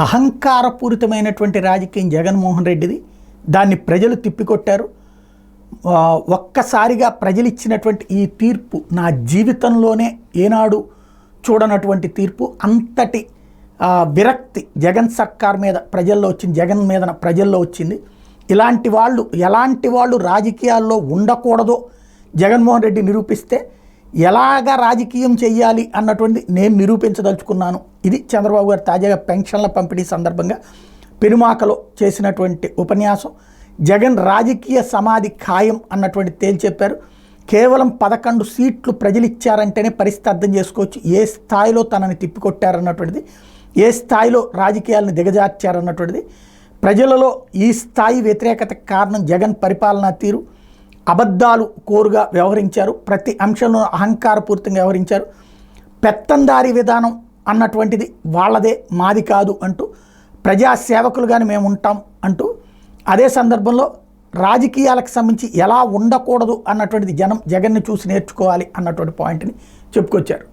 అహంకారపూరితమైనటువంటి రాజకీయం జగన్మోహన్ రెడ్డిది. దాన్ని ప్రజలు తిప్పికొట్టారు. ఒక్కసారిగా ప్రజలు ఇచ్చినటువంటి ఈ తీర్పు నా జీవితంలోనే ఏనాడు చూడనటువంటి తీర్పు. అంతటి విరక్తి జగన్ సర్కార్ మీద ప్రజల్లో వచ్చింది, జగన్ మీద ప్రజల్లో వచ్చింది. ఇలాంటి వాళ్ళు ఎలాంటి వాళ్ళు రాజకీయాల్లో ఉండకూడదో జగన్మోహన్ రెడ్డి నిరూపిస్తే ఎలాగ రాజకీయం చెయ్యాలి అన్నటువంటి నేను నిరూపించదలుచుకున్నాను. ఇది చంద్రబాబు గారు తాజాగా పెన్షన్ల పంపిణీ సందర్భంగా పెనుమాకలో చేసినటువంటి ఉపన్యాసం. జగన్ రాజకీయ సమాధి ఖాయం అన్నటువంటి తేల్చెప్పారు. కేవలం 11 సీట్లు ప్రజలు ఇచ్చారంటేనే పరిస్థితి అర్థం చేసుకోవచ్చు ఏ స్థాయిలో తనని తిప్పికొట్టారన్నటువంటిది, ఏ స్థాయిలో రాజకీయాలను దిగజార్చారన్నటువంటిది. ప్రజలలో ఈ స్థాయి వ్యతిరేకతకు కారణం జగన్ పరిపాలనా తీరు. అబద్ధాలు కోరుగా వ్యవహరించారు, ప్రతి అంశంలో అహంకారపూరితంగా వ్యవహరించారు. పెత్తందారీ విధానం అన్నటువంటిది వాళ్ళదే, మాది కాదు అంటూ ప్రజాసేవకులుగానే మేము ఉంటాం అంటూ, అదే సందర్భంలో రాజకీయాలకు సంబంధించి ఎలా ఉండకూడదు అన్నటువంటిది జగన్ని చూసి నేర్చుకోవాలి అన్నటువంటి పాయింట్ని చెప్పుకొచ్చారు.